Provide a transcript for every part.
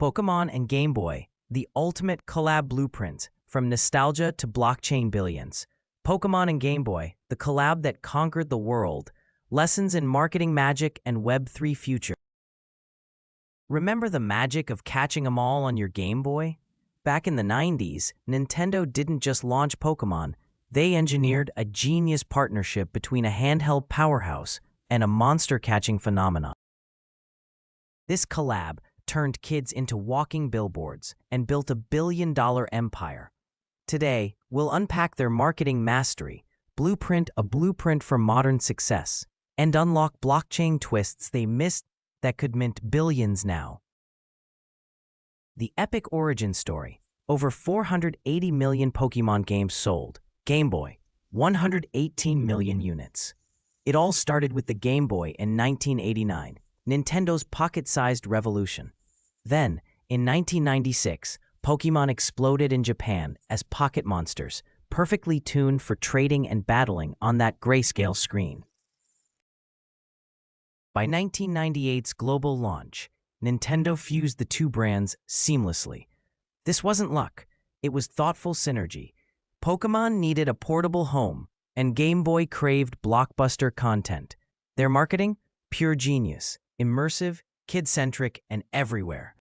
Pokémon and Game Boy, the ultimate collab blueprint, from nostalgia to blockchain billions. Pokémon and Game Boy, the collab that conquered the world. Lessons in marketing magic and Web3 future. Remember the magic of catching 'em all on your Game Boy? Back in the 90s, Nintendo didn't just launch Pokémon, they engineered a genius partnership between a handheld powerhouse and a monster-catching phenomenon. This collab turned kids into walking billboards and built a billion-dollar empire. Today, we'll unpack their marketing mastery, blueprint a blueprint for modern success, and unlock blockchain twists they missed that could mint billions now. The epic origin story. Over 480 million Pokémon games sold. Game Boy, 118 million units. It all started with the Game Boy in 1989, Nintendo's pocket-sized revolution. Then, in 1996, Pokémon exploded in Japan as pocket monsters, perfectly tuned for trading and battling on that grayscale screen. By 1998's global launch, Nintendo fused the two brands seamlessly. This wasn't luck, it was thoughtful synergy. Pokémon needed a portable home, and Game Boy craved blockbuster content. Their marketing? Pure genius, immersive, kid-centric, and everywhere.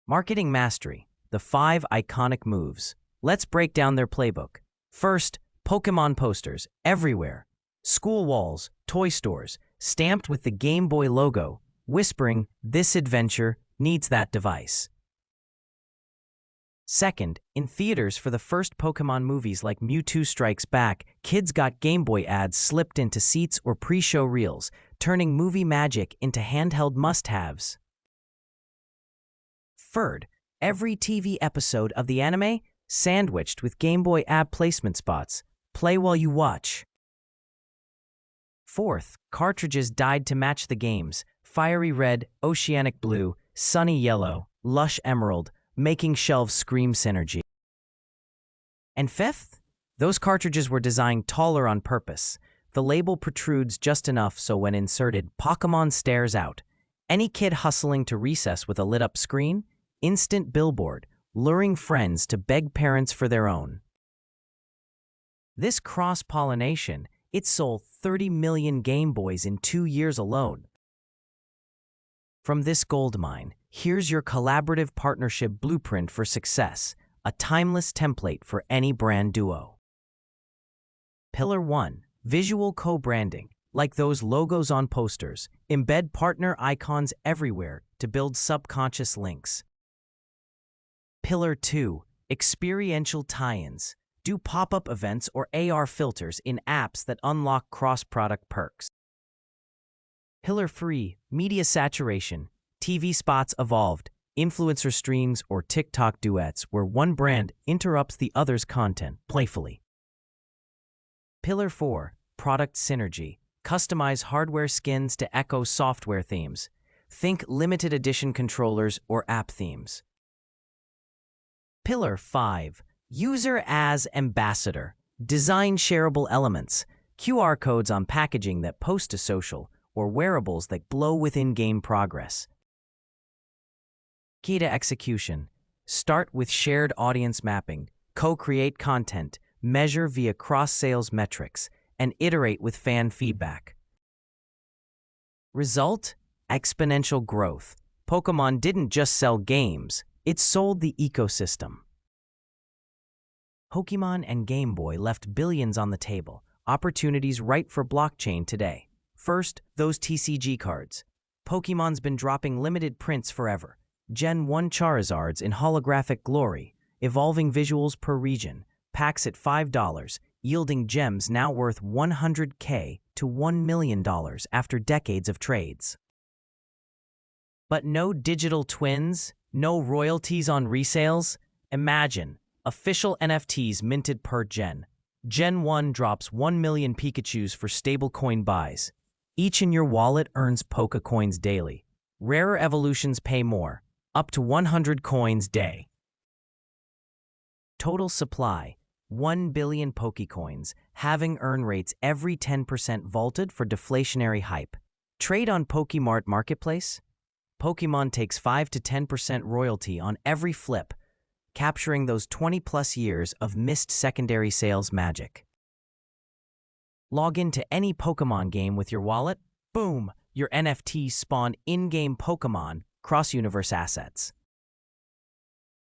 Marketing mastery, the 5 iconic moves. Let's break down their playbook. First, Pokémon posters everywhere. School walls, toy stores, stamped with the Game Boy logo, whispering, "This adventure needs that device." Second, in theaters for the first Pokémon movies like Mewtwo Strikes Back, kids got Game Boy ads slipped into seats or pre-show reels, turning movie magic into handheld must-haves. Third, every TV episode of the anime sandwiched with Game Boy ad placement spots. Play while you watch. Fourth, cartridges dyed to match the games. Fiery red, oceanic blue, sunny yellow, lush emerald, making shelves scream synergy. And fifth, those cartridges were designed taller on purpose. The label protrudes just enough so when inserted, Pokémon stares out. Any kid hustling to recess with a lit-up screen? Instant billboard, luring friends to beg parents for their own. This cross-pollination, it sold 30 million Game Boys in 2 years alone. From this goldmine, here's your collaborative partnership blueprint for success, a timeless template for any brand duo. Pillar 1. Visual co-branding. Like those logos on posters, embed partner icons everywhere to build subconscious links. Pillar 2. Experiential tie-ins. Do pop-up events or AR filters in apps that unlock cross-product perks. Pillar 3. Media saturation. TV spots evolved, influencer streams or TikTok duets where one brand interrupts the other's content playfully. Pillar 4. Product synergy. Customize hardware skins to echo software themes. Think limited edition controllers or app themes. Pillar 5. User as ambassador. Design shareable elements, QR codes on packaging that post to social, or wearables that glow with in-game progress. Key to execution. Start with shared audience mapping, co-create content, measure via cross-sales metrics, and iterate with fan feedback. Result? Exponential growth. Pokémon didn't just sell games, it sold the ecosystem. Pokémon and Game Boy left billions on the table, opportunities ripe for blockchain today. First, those TCG cards. Pokémon's been dropping limited prints forever. Gen 1 Charizards in holographic glory, evolving visuals per region, packs at $5, yielding gems now worth $100K to $1 million after decades of trades. But no digital twins, no royalties on resales? Imagine, official NFTs minted per gen. Gen 1 drops 1 million Pikachus for stablecoin buys. Each in your wallet earns Poké Coins daily. Rarer evolutions pay more, up to 100 coins day. Total supply, 1 billion Pokécoins, having earn rates every 10% vaulted for deflationary hype. Trade on Pokemart Marketplace? Pokémon takes 5 to 10% royalty on every flip, capturing those 20-plus years of missed secondary sales magic. Log into any Pokémon game with your wallet, boom, your NFTs spawn in-game Pokémon cross-universe assets.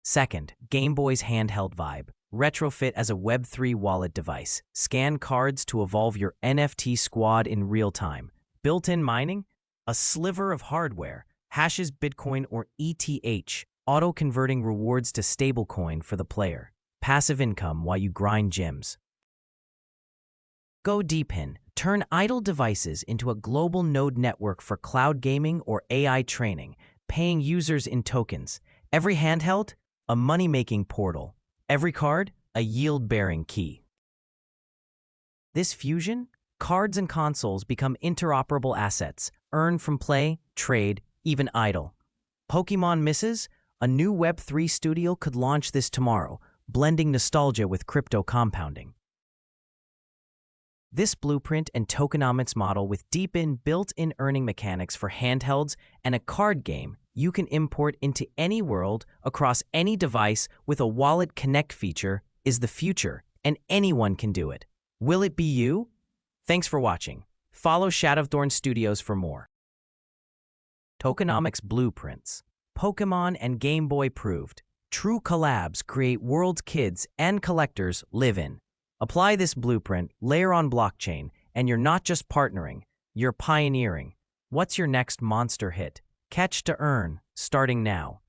Second, Game Boy's handheld vibe. Retrofit as a Web3 wallet device. Scan cards to evolve your NFT squad in real time. Built-in mining? A sliver of hardware. Hashes Bitcoin or ETH. Auto-converting rewards to stablecoin for the player. Passive income while you grind gyms. Go deep in. Turn idle devices into a global node network for cloud gaming or AI training, paying users in tokens. Every handheld? A money-making portal. Every card? A yield-bearing key. This fusion? Cards and consoles become interoperable assets, earn from play, trade, even idle. Pokémon misses? A new Web3 studio could launch this tomorrow, blending nostalgia with crypto compounding. This blueprint and tokenomics model with deep-in built-in earning mechanics for handhelds and a card game you can import into any world across any device with a Wallet Connect feature is the future, and anyone can do it. Will it be you? Thanks for watching. Follow Shadowthorn Studios for more. Tokenomics Blueprints. Pokémon and Game Boy proved. True collabs create worlds kids and collectors live in. Apply this blueprint, layer on blockchain, and you're not just partnering, you're pioneering. What's your next monster hit? Catch to earn, starting now.